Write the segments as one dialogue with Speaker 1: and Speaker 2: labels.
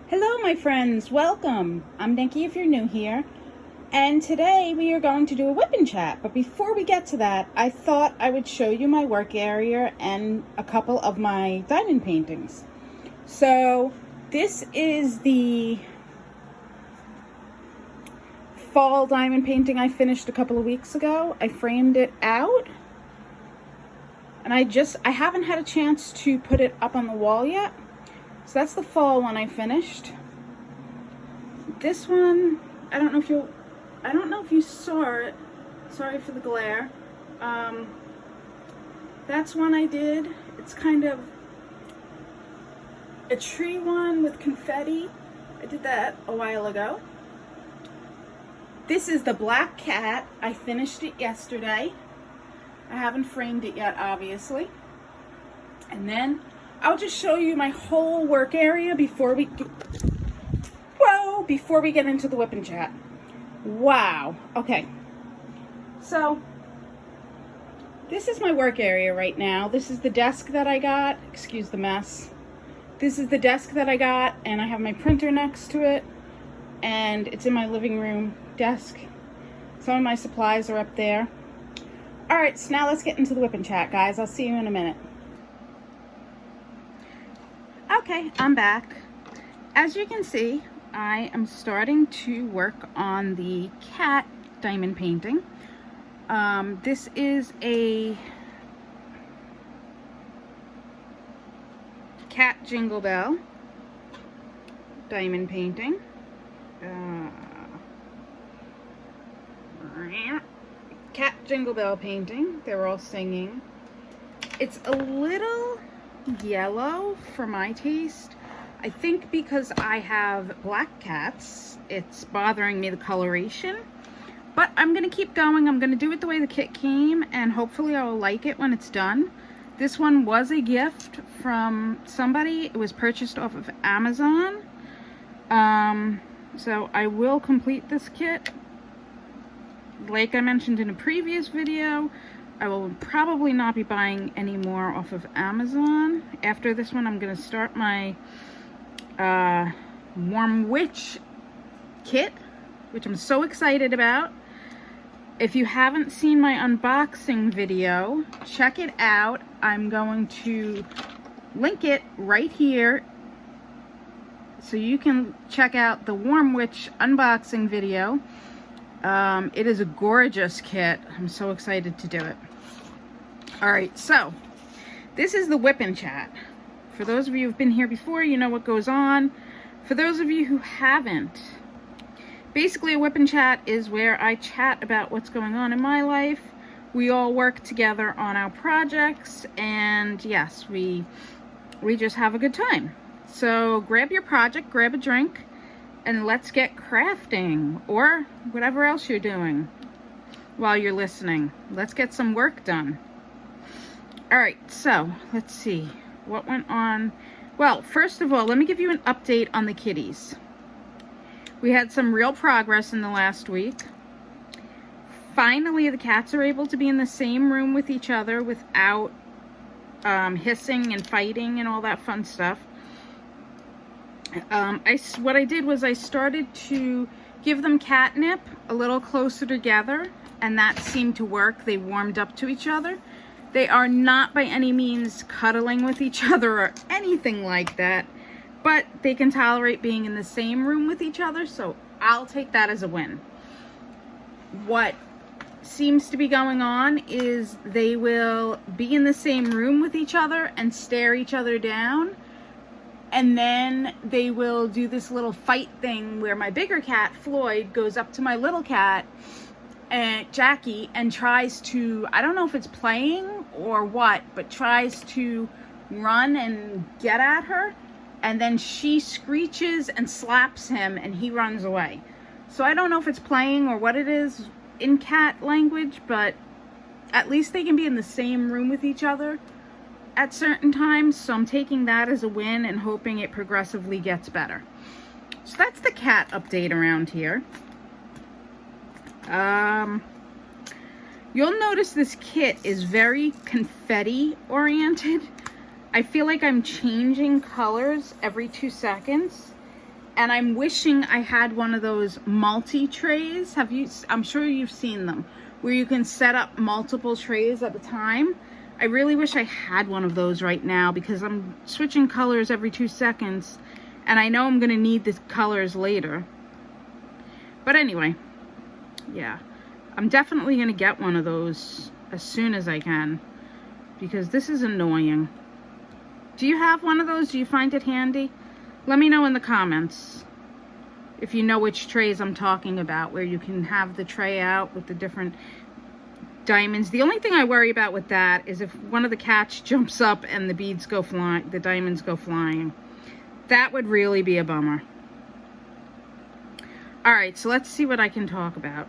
Speaker 1: Hello my friends, welcome. I'm Nikki if you're new here, and today we are going to do a Wip N Chat. But before we get to that, I thought I would show you my work area and a couple of my diamond paintings. So this is the fall diamond painting I finished a couple of weeks ago. I framed it out and I haven't had a chance to put it up on the wall yet. So that's the fall one I finished. This one, I don't know if you saw it. Sorry for the glare. That's one I did. It's kind of a tree one with confetti. I did that a while ago. This is the black cat. I finished it yesterday. I haven't framed it yet, obviously. And then I'll just show you my whole work area before we get into the Wip N Chat. Wow. Okay. So this is my work area right now. This is the desk that I got. Excuse the mess. This is the desk that I got, and I have my printer next to it, and it's in my living room desk. Some of my supplies are up there. All right, so now let's get into the Wip N Chat, guys. I'll see you in a minute. Okay, I'm back. As you can see, I am starting to work on the cat diamond painting. This is a cat Jingle Bell diamond painting. Cat Jingle Bell painting. They're all singing. It's a little yellow for my taste. I think because I have black cats, it's bothering me, the coloration. But I'm gonna keep going. I'm gonna do it the way the kit came, and hopefully I'll like it when it's done. This one was a gift from somebody. It was purchased off of Amazon. So I will complete this kit. Like I mentioned in a previous video, I will probably not be buying any more off of Amazon. After this one, I'm going to start my Warm Witch kit, which I'm so excited about. If you haven't seen my unboxing video, check it out. I'm going to link it right here so you can check out the Warm Witch unboxing video. It is a gorgeous kit. I'm so excited to do it. Alright, so this is the Wip N Chat. For those of you who've been here before, you know what goes on. For those of you who haven't, basically a Wip N Chat is where I chat about what's going on in my life. We all work together on our projects, and yes, we just have a good time. So grab your project, grab a drink, and let's get crafting, or whatever else you're doing while you're listening. Let's get some work done. Alright, so let's see what went on. Well, first of all, let me give you an update on the kitties. We had some real progress in the last week. Finally, the cats are able to be in the same room with each other without hissing and fighting and all that fun stuff. What I did was I started to give them catnip a little closer together, and that seemed to work. They warmed up to each other. They are not by any means cuddling with each other or anything like that, but they can tolerate being in the same room with each other, so I'll take that as a win. What seems to be going on is they will be in the same room with each other and stare each other down, and then they will do this little fight thing where my bigger cat, Floyd, goes up to my little cat, and Jackie, and tries to, I don't know if it's playing or what, but tries to run and get at her, and then she screeches and slaps him and he runs away. So I don't know if it's playing or what it is in cat language, but at least they can be in the same room with each other at certain times, so I'm taking that as a win and hoping it progressively gets better. So that's the cat update around here. You'll notice this kit is very confetti oriented. I feel like I'm changing colors every 2 seconds. And I'm wishing I had one of those multi-trays. I'm sure you've seen them, where you can set up multiple trays at a time. I really wish I had one of those right now, because I'm switching colors every 2 seconds, and I know I'm gonna need the colors later. But anyway, yeah, I'm definitely gonna get one of those as soon as I can, because this is annoying. Do you have one of those? Do you find it handy? Let me know in the comments if you know which trays I'm talking about, where you can have the tray out with the different diamonds. The only thing I worry about with that is if one of the cats jumps up and the beads go flying, the diamonds go flying. That would really be a bummer. All right, so let's see what I can talk about.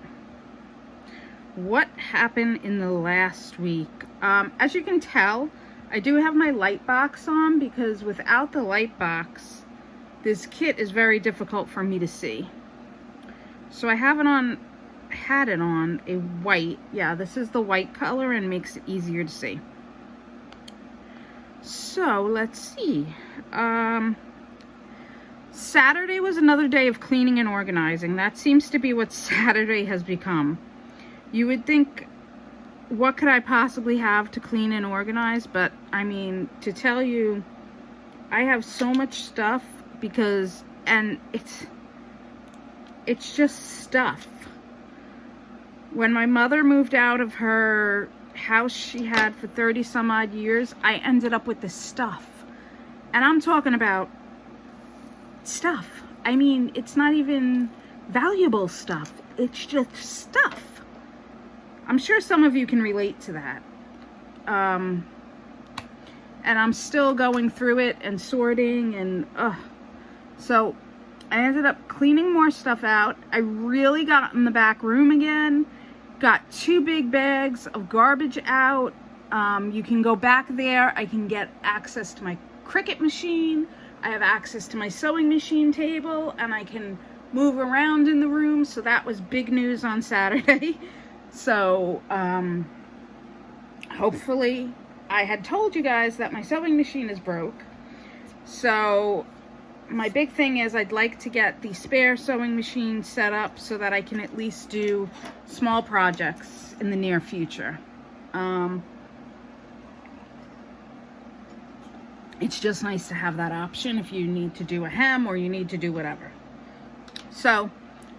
Speaker 1: What happened in the last week? As you can tell, I do have my light box on, because without the light box, this kit is very difficult for me to see. So I have it on, had it on a white. Yeah, this is the white color and makes it easier to see. So let's see. Saturday was another day of cleaning and organizing. That seems to be what Saturday has become. You would think, what could I possibly have to clean and organize? But I mean, to tell you, I have so much stuff, because, and it's just stuff. When my mother moved out of her house she had for 30 some odd years, I ended up with this stuff. And I'm talking about stuff. I mean, it's not even valuable stuff. It's just stuff. I'm sure some of you can relate to that. And I'm still going through it and sorting, and so I ended up cleaning more stuff out. I really got in the back room again, got 2 big bags of garbage out. You can go back there. I can get access to my Cricut machine. I have access to my sewing machine table, and I can move around in the room. So that was big news on Saturday. So hopefully, I had told you guys that my sewing machine is broke. So my big thing is I'd like to get the spare sewing machine set up so that I can at least do small projects in the near future. It's just nice to have that option if you need to do a hem or you need to do whatever. So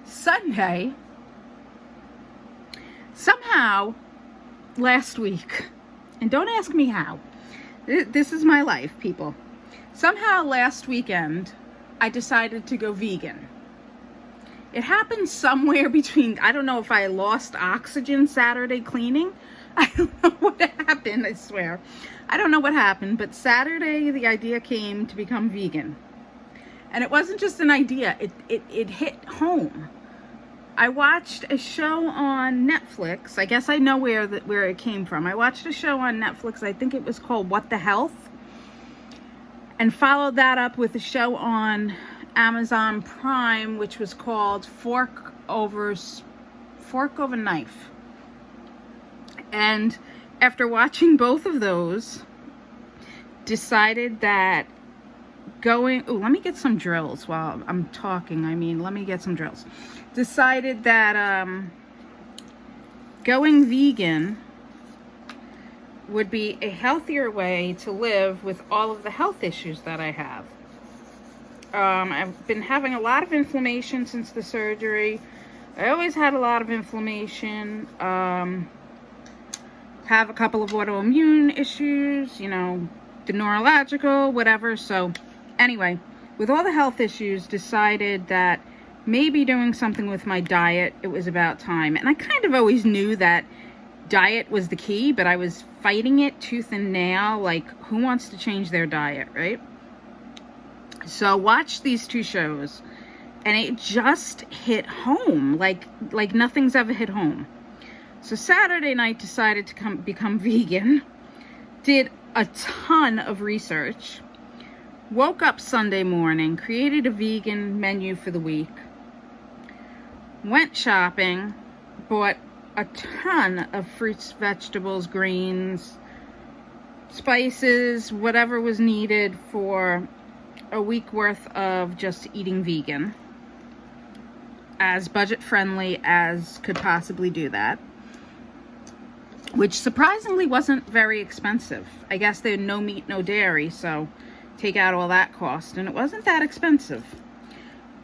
Speaker 1: Sunday, somehow last week, and don't ask me how, this is my life, people. Somehow last weekend, I decided to go vegan. It happened somewhere between, I don't know if I lost oxygen Saturday cleaning. I don't know what happened, I swear. I don't know what happened, but Saturday the idea came to become vegan. And it wasn't just an idea, it hit home. I watched a show on Netflix. I guess I know where it came from. I watched a show on Netflix, I think it was called What the Health, and followed that up with a show on Amazon Prime, which was called Fork Over Knife. And after watching both of those, decided that let me get some drills while I'm talking. Let me get some drills. Decided that going vegan would be a healthier way to live with all of the health issues that I have. I've been having a lot of inflammation since the surgery. I always had a lot of inflammation. Have a couple of autoimmune issues, the neurological, whatever. So anyway, with all the health issues, decided that maybe doing something with my diet, it was about time. And I kind of always knew that diet was the key, but I was fighting it tooth and nail. Like, who wants to change their diet, right? So watched these 2 shows, and it just hit home, like nothing's ever hit home. So Saturday night, decided to become vegan. Did a ton of research. Woke up Sunday morning, created a vegan menu for the week. Went shopping, bought a ton of fruits, vegetables, greens, spices, whatever was needed for a week worth of just eating vegan, as budget friendly as could possibly do that, which surprisingly wasn't very expensive. I guess they had no meat, no dairy, so take out all that cost, and it wasn't that expensive.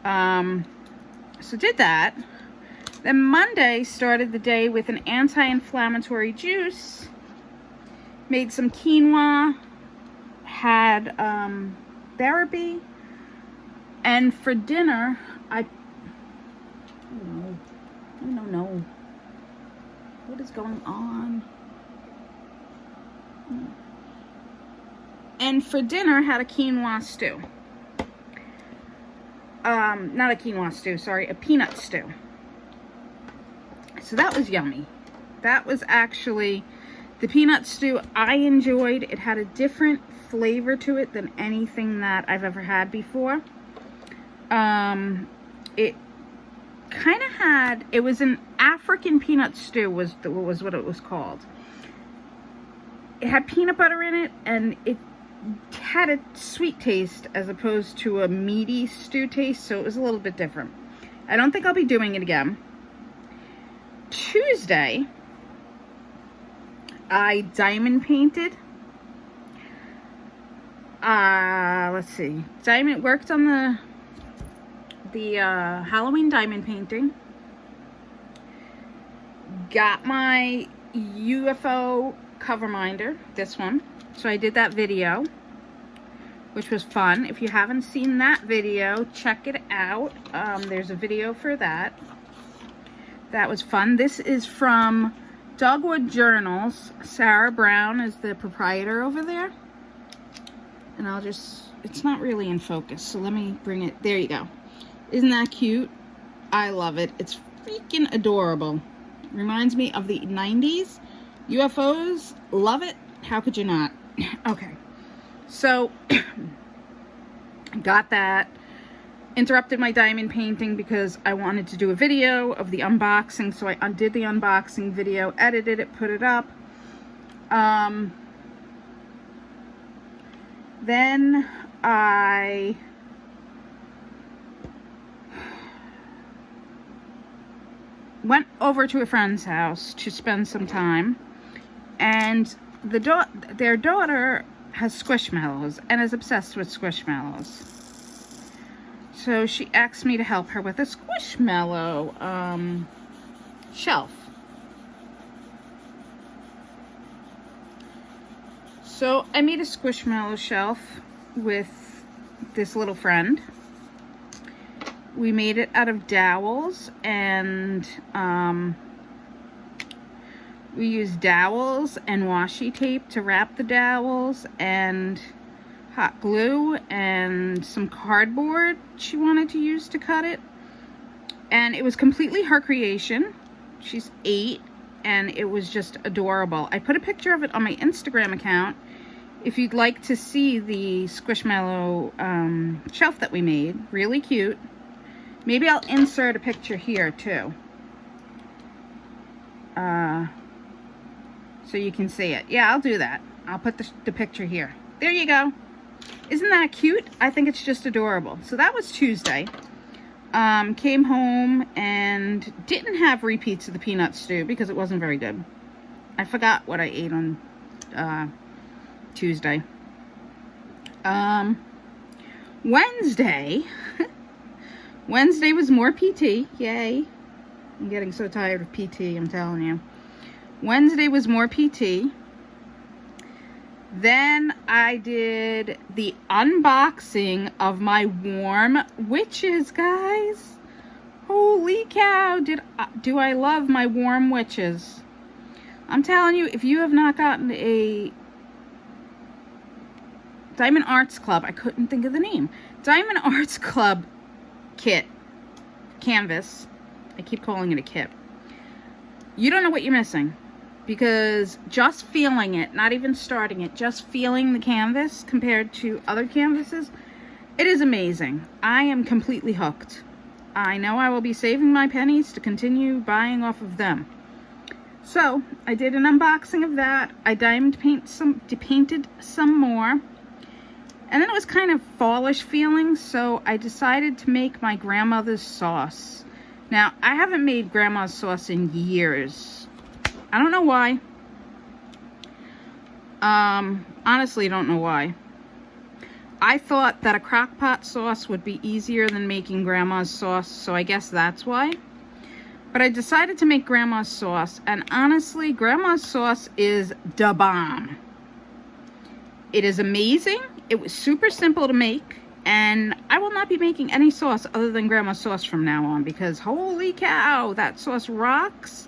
Speaker 1: So did that. Then Monday started the day with an anti-inflammatory juice, made some quinoa, had therapy, and for dinner I don't know what is going on. And for dinner had a quinoa stew. Not a quinoa stew, sorry, a peanut stew. So that was yummy. That was actually the peanut stew I enjoyed. It had a different flavor to it than anything that I've ever had before. It kind of had, it was an African peanut stew was what it was called. It had peanut butter in it, and it had a sweet taste as opposed to a meaty stew taste, so it was a little bit different. I don't think I'll be doing it again. Tuesday, I diamond painted. Let's see. Worked on the Halloween diamond painting. Got my UFO cover minder, this one. So I did that video, which was fun. If you haven't seen that video, check it out. There's a video for that. That was fun. This is from Dogwood Journals. Sarah Brown is the proprietor over there. And I'll just, it's not really in focus, so let me bring it. There you go. Isn't that cute? I love it. It's freaking adorable. Reminds me of the 90s. UFOs, love it. How could you not? Okay. So, got that. Interrupted my diamond painting because I wanted to do a video of the unboxing, so I undid the unboxing video, edited it, put it up. Then I went over to a friend's house to spend some time, and their daughter has squishmallows and is obsessed with squishmallows. So she asked me to help her with a squishmallow shelf. So I made a squishmallow shelf with this little friend. We made it out of dowels, and we used dowels and washi tape to wrap the dowels, and hot glue and some cardboard she wanted to use to cut it. And it was completely her creation. She's 8, and it was just adorable. I put a picture of it on my Instagram account if you'd like to see the squishmallow shelf that we made. Really cute. Maybe I'll insert a picture here too, so you can see it. Yeah, I'll do that. I'll put the picture here. There you go. Isn't that cute? I think it's just adorable. So that was Tuesday. Came home and didn't have repeats of the peanut stew because it wasn't very good. I forgot what I ate on Tuesday. Wednesday Wednesday was more PT. Yay. I'm getting so tired of PT, I'm telling you. Wednesday was more PT. Then I did the unboxing of my warm witches, guys. Holy cow, do I love my warm witches. I'm telling you, if you have not gotten a Diamond Arts Club, I couldn't think of the name, Diamond Arts Club kit, canvas, I keep calling it a kit, you don't know what you're missing. Because just feeling it, not even starting it, just feeling the canvas compared to other canvases, it is amazing. I am completely hooked. I know I will be saving my pennies to continue buying off of them. So, I did an unboxing of that. I diamond painted some more. And then it was kind of fallish feeling, so I decided to make my grandmother's sauce. Now, I haven't made grandma's sauce in years. I don't know why. Honestly, don't know why. I thought that a crock pot sauce would be easier than making grandma's sauce, so I guess that's why. But I decided to make grandma's sauce, and honestly, grandma's sauce is da bomb. It is amazing. It was super simple to make, and I will not be making any sauce other than grandma's sauce from now on, because holy cow, that sauce rocks.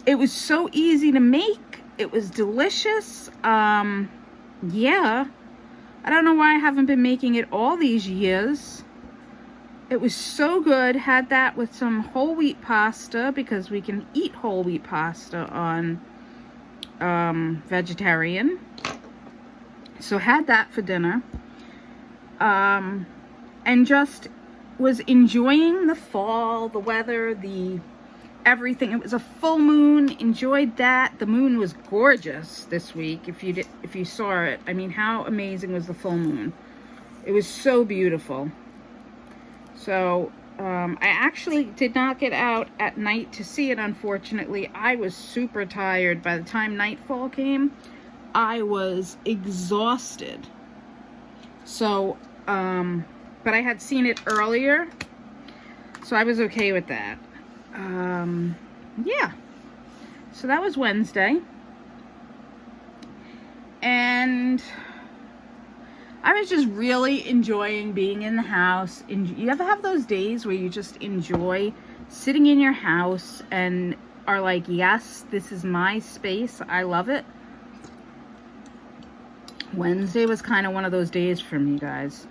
Speaker 1: It was so easy to make. It was delicious. Yeah. I don't know why I haven't been making it all these years. It was so good. Had that with some whole wheat pasta, because we can eat whole wheat pasta on vegetarian. So had that for dinner. And just was enjoying the fall, the weather, the everything. It was a full moon. Enjoyed that. The moon was gorgeous this week. If you saw it, I mean, how amazing was the full moon? It was so beautiful. So I actually did not get out at night to see it, unfortunately. I was super tired. By the time nightfall came, I was exhausted. So but I had seen it earlier, so I was okay with that. Yeah, so that was Wednesday, and I was just really enjoying being in the house. You ever have those days where you just enjoy sitting in your house and are like, yes, this is my space, I love it? Wednesday was kind of one of those days for me, guys.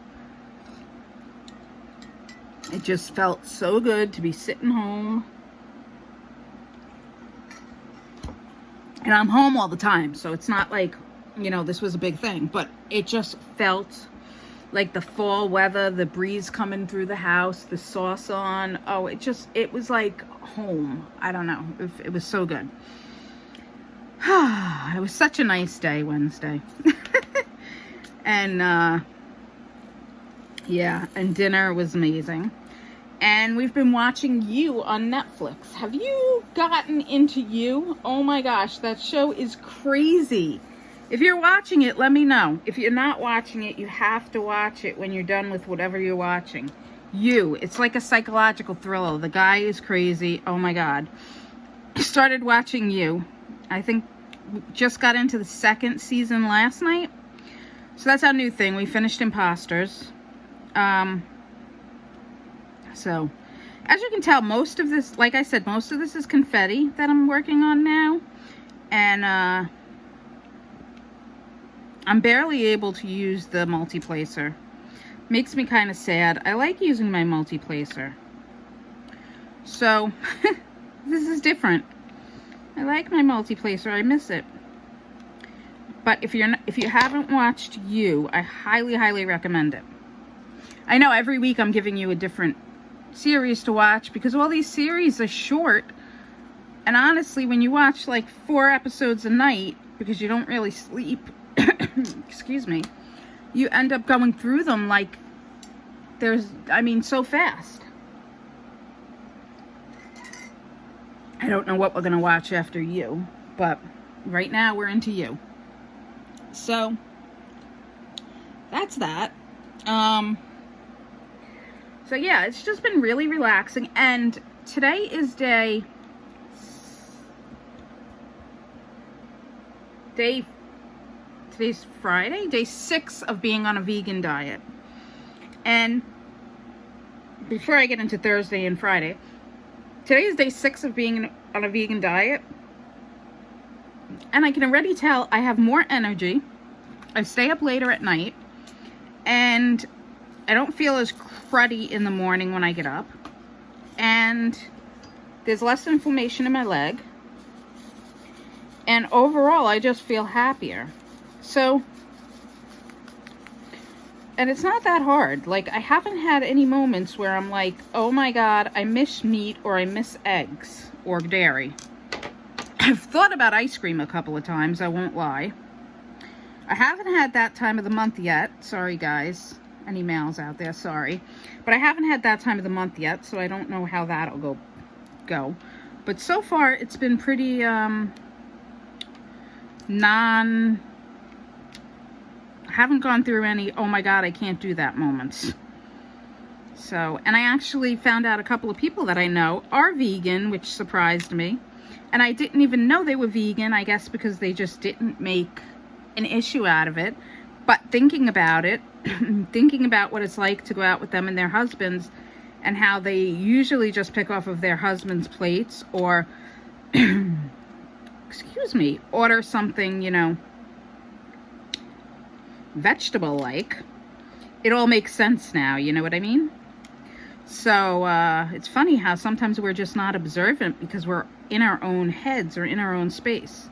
Speaker 1: It just felt so good to be sitting home. And I'm home all the time, so it's not like, you know, this was a big thing. But it just felt like the fall weather, the breeze coming through the house, the sauce on. Oh, it was like home. I don't know. It was so good. It was such a nice day, Wednesday. And, yeah, and dinner was amazing. And we've been watching You on Netflix. Have you gotten into You? Oh my gosh, that show is crazy. If you're watching it, let me know. If you're not watching it, you have to watch it when you're done with whatever you're watching. You, it's like a psychological thriller. The guy is crazy. Oh my God. Started watching You. I think just got into the second season last night. So that's our new thing. We finished Imposters. So, as you can tell, most of this, like I said, most of this is confetti that I'm working on now. And, I'm barely able to use the multi-placer. Makes me kind of sad. I like using my multi-placer. So, this is different. I like my multi-placer. I miss it. But if you haven't watched You, I highly, highly recommend it. I know every week I'm giving you a different series to watch because all these series are short. And honestly, when you watch like 4 episodes a night, because you don't really sleep, excuse me, you end up going through them like so fast. I don't know what we're going to watch after You, but right now we're into You. So, that's that. So yeah, it's just been really relaxing, and today is today's Friday, day 6 of being on a vegan diet. And before I get into Thursday and Friday, today is day 6 of being on a vegan diet, and I can already tell I have more energy. I stay up later at night, and I don't feel as cruddy in the morning when I get up, and there's less inflammation in my leg, and overall I just feel happier. So, and it's not that hard. Like, I haven't had any moments where I'm like, oh my God, I miss meat or I miss eggs or dairy. I've thought about ice cream a couple of times, I won't lie. I haven't had that time of the month yet. Sorry, guys. Any males out there, sorry. But I haven't had that time of the month yet, so I don't know how that'll go. But so far, it's been pretty, I haven't gone through any, oh my God, I can't do that moments. So, and I actually found out a couple of people that I know are vegan, which surprised me. And I didn't even know they were vegan, I guess because they just didn't make an issue out of it. But thinking about it, thinking about what it's like to go out with them and their husbands, and how they usually just pick off of their husband's plates, or, excuse me, order something, you know, vegetable-like. It all makes sense now, you know what I mean? So, it's funny how sometimes we're just not observant because we're in our own heads or in our own space.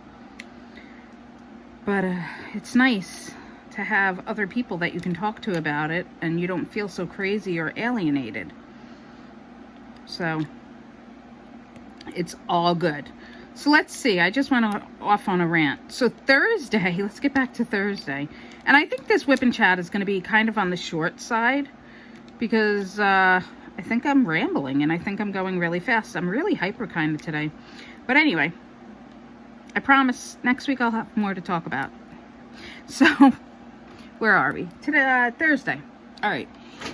Speaker 1: But, it's nice to have other people that you can talk to about it and you don't feel so crazy or alienated. So, it's all good. So let's see, I just went off on a rant. So Thursday, let's get back to Thursday. And I think this Wip N Chat is going to be kind of on the short side because I think I'm rambling and I think I'm going really fast. I'm really hyper kind of today. But anyway, I promise next week I'll have more to talk about. So, where are we? Today, Thursday. All right.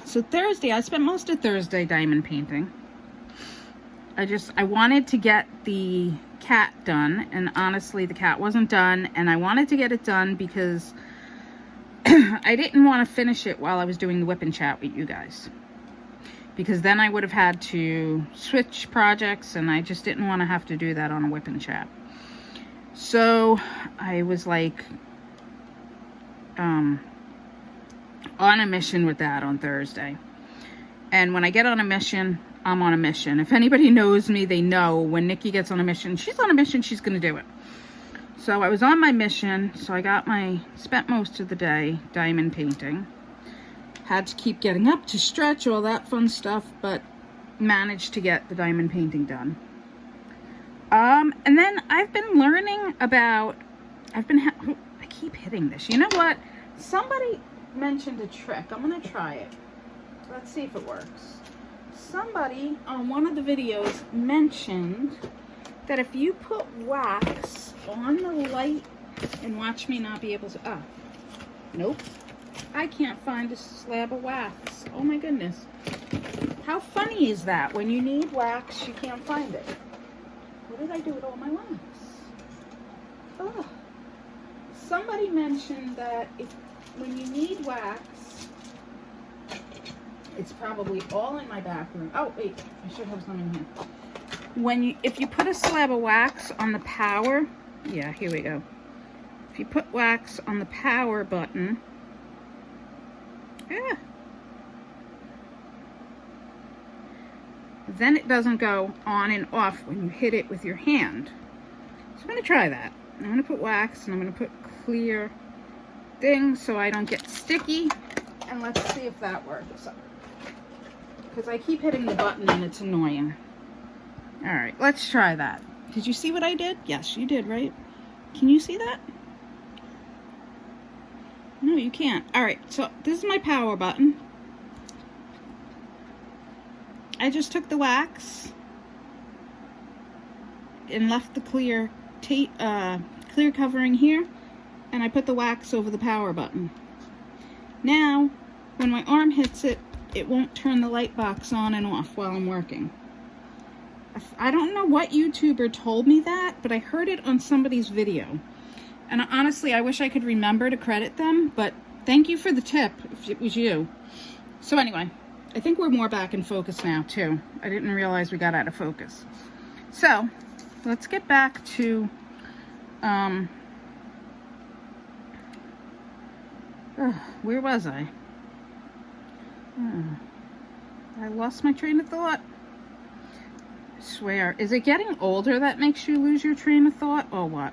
Speaker 1: So Thursday, I spent most of Thursday diamond painting. I wanted to get the cat done, and honestly the cat wasn't done, and I wanted to get it done because I didn't want to finish it while I was doing the Wip N Chat with you guys, because then I would have had to switch projects, and I just didn't want to have to do that on a Wip N Chat. So I was like on a mission with that on Thursday. And when I get on a mission, I'm on a mission. If anybody knows me, they know when Nikki gets on a mission, she's on a mission, she's going to do it. So I was on my mission, so I spent most of the day diamond painting. Had to keep getting up to stretch, all that fun stuff, but managed to get the diamond painting done. And then I've been learning about, I keep hitting this. You know what? Somebody mentioned a trick. I'm going to try it. Let's see if it works. Somebody on one of the videos mentioned that if you put wax on the light, and watch me not be able to, nope. I can't find a slab of wax. Oh my goodness. How funny is that? When you need wax, you can't find it. What did I do with all my wax? Oh. Somebody mentioned that when you need wax, it's probably all in my bathroom. Oh, wait, I should have some in here. If you put a slab of wax on the power, yeah, here we go. If you put wax on the power button, then it doesn't go on and off when you hit it with your hand. So I'm going to try that. I'm going to put wax and I'm going to put clear things so I don't get sticky. And let's see if that works. Because I keep hitting the button and it's annoying. Alright, let's try that. Did you see what I did? Yes, you did, right? Can you see that? No, you can't. Alright, so this is my power button. I just took the wax and left the clear covering here, and I put the wax over the power button. Now, when my arm hits it, it won't turn the light box on and off while I'm working. I don't know what YouTuber told me that, but I heard it on somebody's video. And honestly, I wish I could remember to credit them, but thank you for the tip if it was you. So anyway, I think we're more back in focus now too. I didn't realize we got out of focus. So, let's get back to where was I? I lost my train of thought. I swear. Is it getting older that makes you lose your train of thought, or what?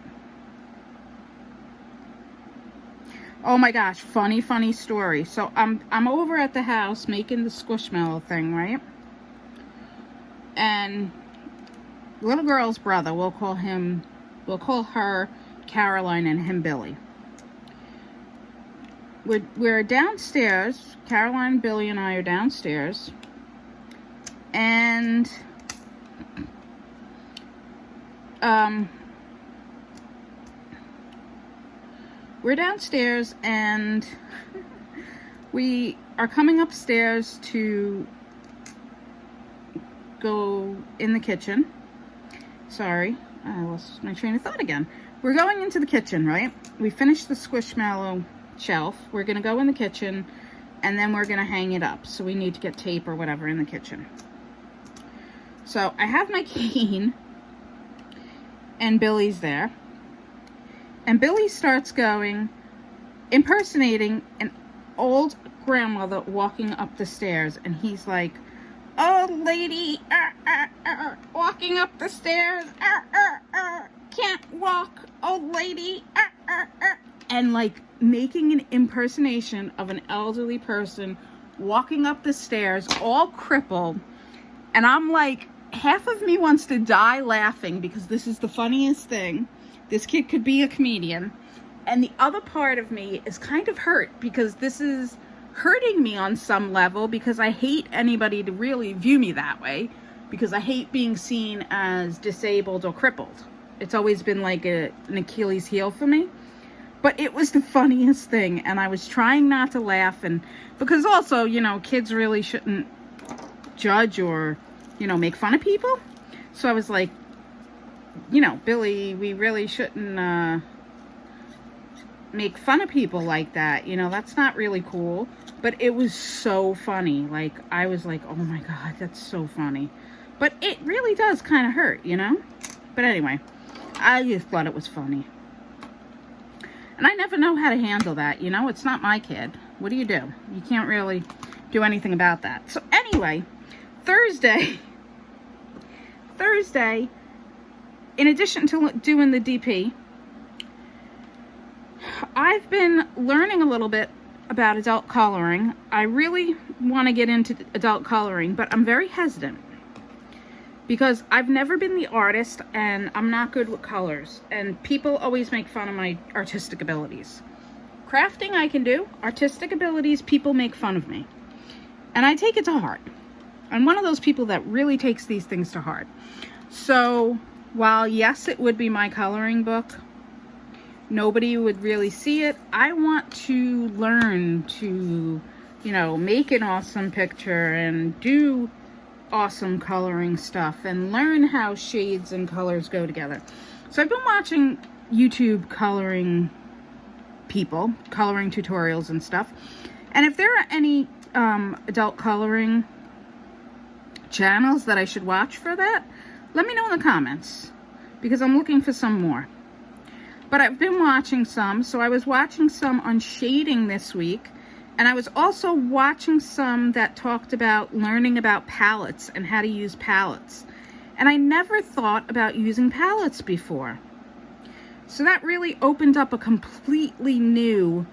Speaker 1: Oh my gosh, funny story. So I'm over at the house making the squishmallow thing, right? And little girl's brother, we'll call her Caroline and him Billy. we're downstairs. Caroline, Billy, and I are downstairs. And we're downstairs and we are coming upstairs to go in the kitchen. Sorry, I lost my train of thought again. We're going into the kitchen, right? We finished the Squishmallow shelf. We're gonna go in the kitchen and then we're gonna hang it up. So we need to get tape or whatever in the kitchen. So I have my cane and Billy's there. And Billy starts impersonating an old grandmother walking up the stairs. And he's like, old lady, walking up the stairs, can't walk, old lady, and like making an impersonation of an elderly person walking up the stairs, all crippled. And I'm like, half of me wants to die laughing because this is the funniest thing. This kid could be a comedian. And the other part of me is kind of hurt because this is hurting me on some level because I hate anybody to really view me that way because I hate being seen as disabled or crippled. It's always been like an Achilles heel for me. But it was the funniest thing and I was trying not to laugh, and because also, you know, kids really shouldn't judge or, you know, make fun of people. So I was like, you know, Billy, we really shouldn't make fun of people like that. You know, that's not really cool. But it was so funny. Like, I was like, oh my God, that's so funny. But it really does kind of hurt, you know? But anyway, I just thought it was funny. And I never know how to handle that, you know? It's not my kid. What do? You can't really do anything about that. So anyway, Thursday, in addition to doing the DP, I've been learning a little bit about adult coloring. I really want to get into adult coloring, but I'm very hesitant because I've never been the artist and I'm not good with colors, and people always make fun of my artistic abilities. Crafting I can do. Artistic abilities, people make fun of me. And I take it to heart. I'm one of those people that really takes these things to heart. So while yes, it would be my coloring book, nobody would really see it. I want to learn to, you know, make an awesome picture and do awesome coloring stuff and learn how shades and colors go together. So I've been watching YouTube coloring people, coloring tutorials and stuff. And if there are any adult coloring channels that I should watch for that, let me know in the comments because I'm looking for some more. But I've been watching some. So I was watching some on shading this week. And I was also watching some that talked about learning about palettes and how to use palettes. And I never thought about using palettes before. So that really opened up a completely new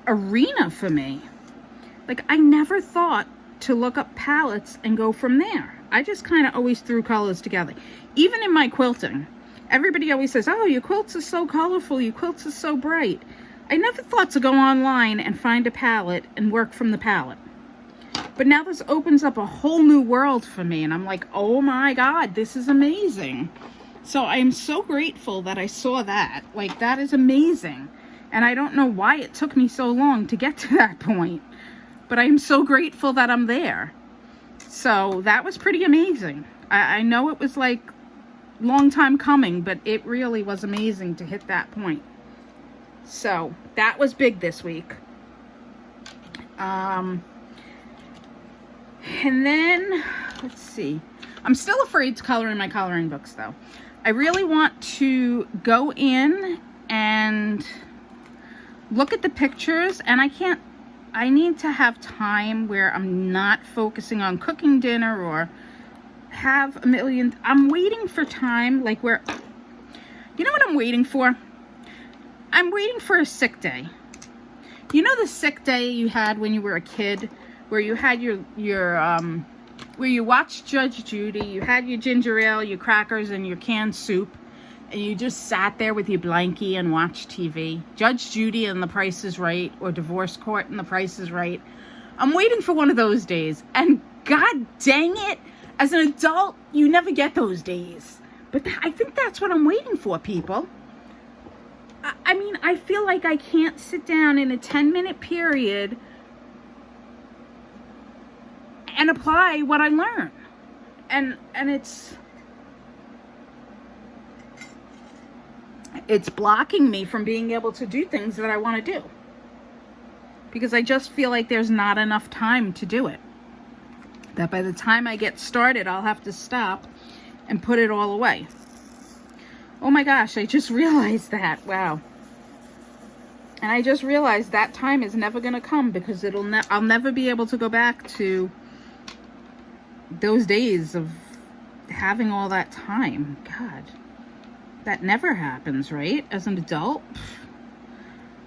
Speaker 1: arena for me. Like, I never thought to look up palettes and go from there. I just kind of always threw colors together. Even in my quilting, everybody always says, oh, your quilts are so colorful, your quilts are so bright. I never thought to go online and find a palette and work from the palette. But now this opens up a whole new world for me. And I'm like, oh my God, this is amazing. So I am so grateful that I saw that. Like, that is amazing. And I don't know why it took me so long to get to that point. But I am so grateful that I'm there. So that was pretty amazing. I know it was like a long time coming, but it really was amazing to hit that point. So that was big this week. And then, let's see. I'm still afraid to color in my coloring books though. I really want to go in and look at the pictures, and I need to have time where I'm not focusing on cooking dinner or have a million. I'm waiting for time, like where, you know what I'm waiting for? I'm waiting for a sick day. You know the sick day you had when you were a kid, where you had where you watched Judge Judy, you had your ginger ale, your crackers, and your canned soup, and you just sat there with your blankie and watched TV. Judge Judy and The Price is Right, or Divorce Court and The Price is Right. I'm waiting for one of those days, and god dang it, as an adult, you never get those days. But I think that's what I'm waiting for, people. I mean, I feel like I can't sit down in a 10-minute period and apply what I learn. And it's blocking me from being able to do things that I want to do. Because I just feel like there's not enough time to do it. That by the time I get started, I'll have to stop and put it all away. Oh my gosh, I just realized that. Wow. And I just realized that time is never going to come, because I'll never be able to go back to those days of having all that time. God, that never happens, right? As an adult.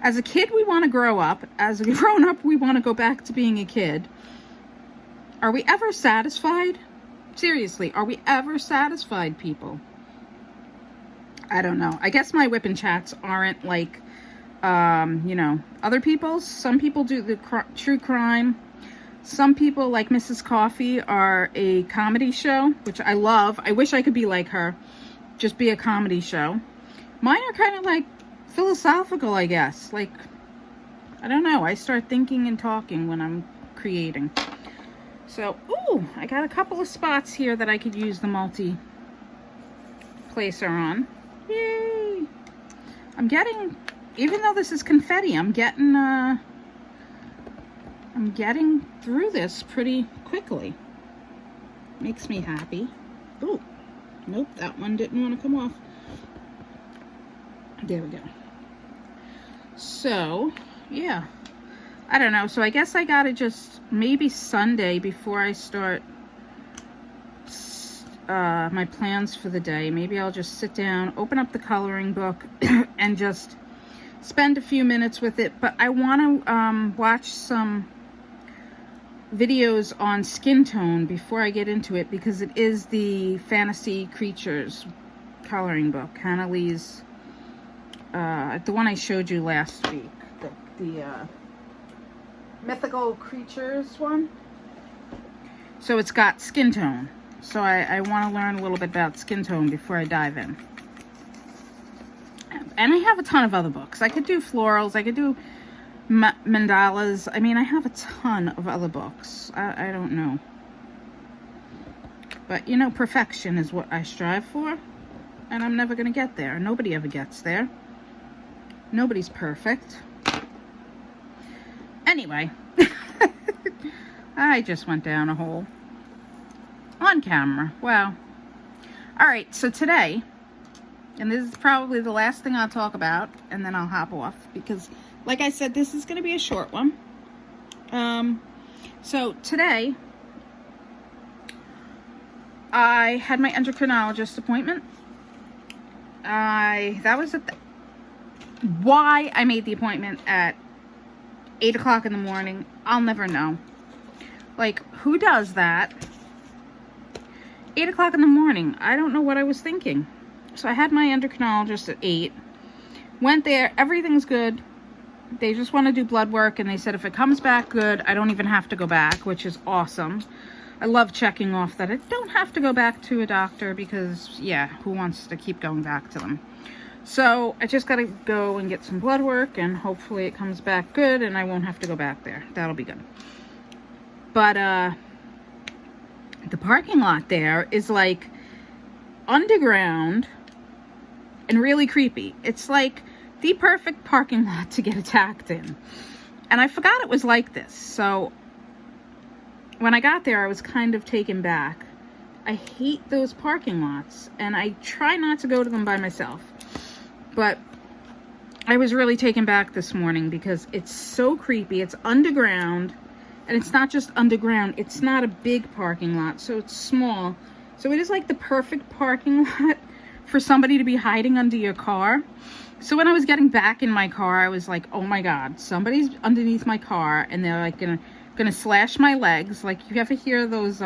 Speaker 1: As a kid, we want to grow up. As a grown-up, we want to go back to being a kid. Are we ever satisfied? Seriously, are we ever satisfied, people? I don't know. I guess my Wip N Chats aren't like, you know, other people's. Some people do the true crime. Some people, like Mrs. Coffee, are a comedy show, which I love. I wish I could be like her. Just be a comedy show. Mine are kind of like philosophical, I guess. Like, I don't know. I start thinking and talking when I'm creating. So, ooh, I got a couple of spots here that I could use the multi-placer on. Yay! I'm getting, even though this is confetti, I'm getting through this pretty quickly. Makes me happy. Ooh, nope, that one didn't want to come off. There we go. So, yeah. I don't know. So I guess I gotta just, maybe Sunday before I start my plans for the day, maybe I'll just sit down, open up the coloring book, and just spend a few minutes with it. But I want to watch some videos on skin tone before I get into it, because it is the Fantasy Creatures coloring book. Hannah-Lee's, the one I showed you last week. The Mythical Creatures one. So it's got skin tone. So I want to learn a little bit about skin tone before I dive in. And I have a ton of other books. I could do florals. I could do mandalas. I mean, I have a ton of other books. I don't know. But, you know, perfection is what I strive for. And I'm never going to get there. Nobody ever gets there. Nobody's perfect. Anyway. I just went down a hole. On camera. Wow. Alright, so today, and this is probably the last thing I'll talk about, and then I'll hop off, because, like I said, this is going to be a short one. So today, I had my endocrinologist appointment. That was why I made the appointment at 8 o'clock in the morning. I'll never know. Like, who does that? 8 o'clock in the morning. I don't know what I was thinking. So I had my endocrinologist at 8. Went there. Everything's good. They just want to do blood work. And they said if it comes back good, I don't even have to go back, which is awesome. I love checking off that I don't have to go back to a doctor, because, yeah, who wants to keep going back to them? So I just got to go and get some blood work, and hopefully it comes back good and I won't have to go back there. That'll be good. But the parking lot there is like underground and really creepy. It's like the perfect parking lot to get attacked in. And I forgot it was like this. So when I got there, I was kind of taken back. I hate those parking lots, and I try not to go to them by myself. But I was really taken back this morning because it's so creepy. It's underground. And it's not just underground, it's not a big parking lot, so it's small. So it is like the perfect parking lot for somebody to be hiding under your car. So when I was getting back in my car, I was like, oh my God, somebody's underneath my car, and they're like gonna slash my legs. Like, you ever hear those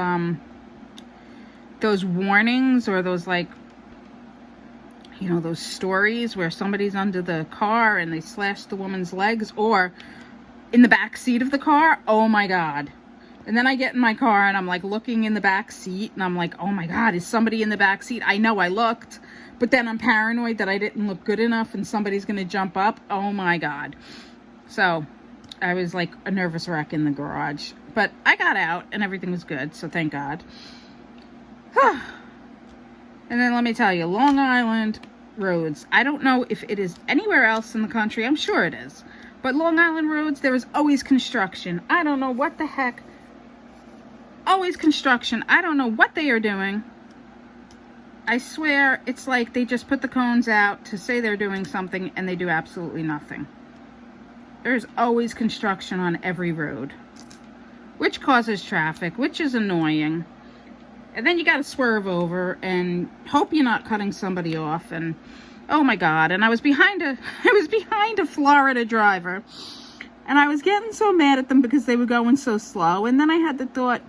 Speaker 1: warnings, or those, like, you know, those stories where somebody's under the car and they slash the woman's legs, or in the back seat of the car. Oh my God. And then I get in my car and I'm like looking in the back seat and I'm like, oh my God, is somebody in the back seat? I know I looked, but then I'm paranoid that I didn't look good enough and somebody's going to jump up. Oh my God. So I was like a nervous wreck in the garage, but I got out and everything was good. So thank God. And then let me tell you, Long Island roads. I don't know if it is anywhere else in the country. I'm sure it is. But Long Island roads, there is always construction. I don't know what the heck. Always construction. I don't know what they are doing. I swear it's like they just put the cones out to say they're doing something and they do absolutely nothing. There's always construction on every road, which causes traffic, which is annoying. And then you got to swerve over and hope you're not cutting somebody off. And oh my God. And I was behind a Florida driver, and I was getting so mad at them because they were going so slow. And then I had the thought,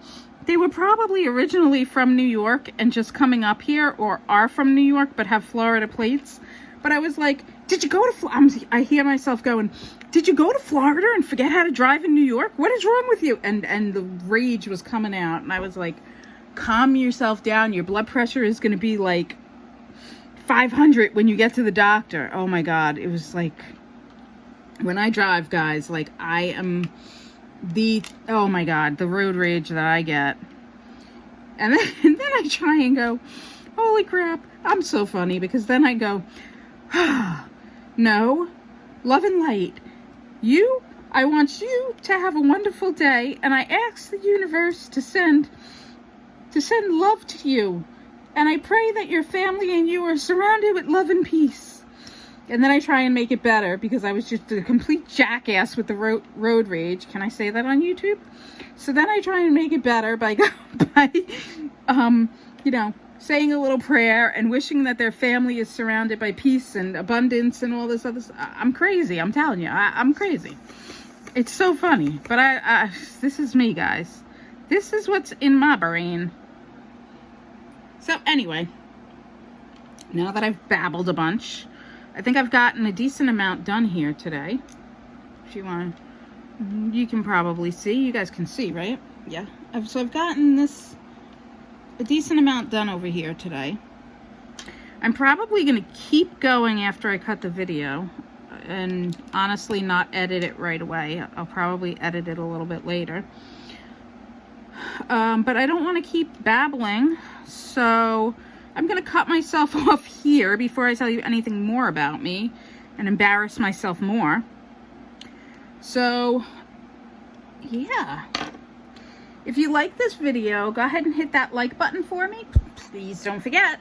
Speaker 1: they were probably originally from New York and just coming up here, or are from New York but have Florida plates. But I was like, did you go to Florida? I hear myself going, did you go to Florida and forget how to drive in New York? What is wrong with you? And the rage was coming out. And I was like, calm yourself down. Your blood pressure is going to be like 500 when you get to the doctor. Oh my God. It was like, when I drive, guys, like I am oh my God, the road rage that I get. And then I try and go, holy crap, I'm so funny, because then I go, no, love and light. I want you to have a wonderful day, and I ask the universe to send love to you. And I pray that your family and you are surrounded with love and peace. And then I try and make it better, because I was just a complete jackass with the road rage. Can I say that on YouTube? So then I try and make it better by you know, saying a little prayer and wishing that their family is surrounded by peace and abundance and all this other stuff. I'm crazy. I'm telling you, I'm crazy. It's so funny, but this is me, guys. This is what's in my brain. So anyway, now that I've babbled a bunch, I think I've gotten a decent amount done here today. If you want to, you can probably see. You guys can see, right? Yeah. So I've gotten a decent amount done over here today. I'm probably going to keep going after I cut the video, and honestly not edit it right away. I'll probably edit it a little bit later. But I don't want to keep babbling, so I'm going to cut myself off here before I tell you anything more about me and embarrass myself more. So, yeah. If you like this video, go ahead and hit that like button for me. Please don't forget.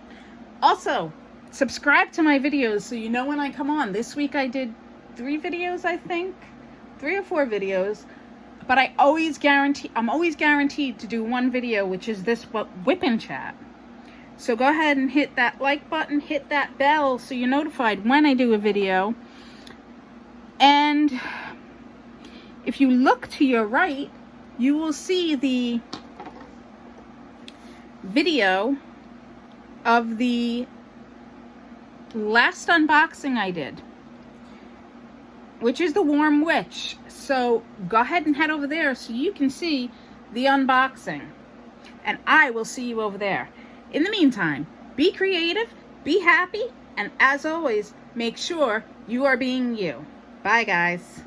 Speaker 1: Also, subscribe to my videos so you know when I come on. This week I did 3 videos, I think. 3 or 4 videos. But I'm always guaranteed to do 1 video, which is this Wip N Chat. So go ahead and hit that like button, hit that bell so you're notified when I do a video. And if you look to your right, you will see the video of the last unboxing I did, which is the Warm Witch. So go ahead and head over there so you can see the unboxing. And I will see you over there. In the meantime, be creative, be happy, and as always, make sure you are being you. Bye, guys.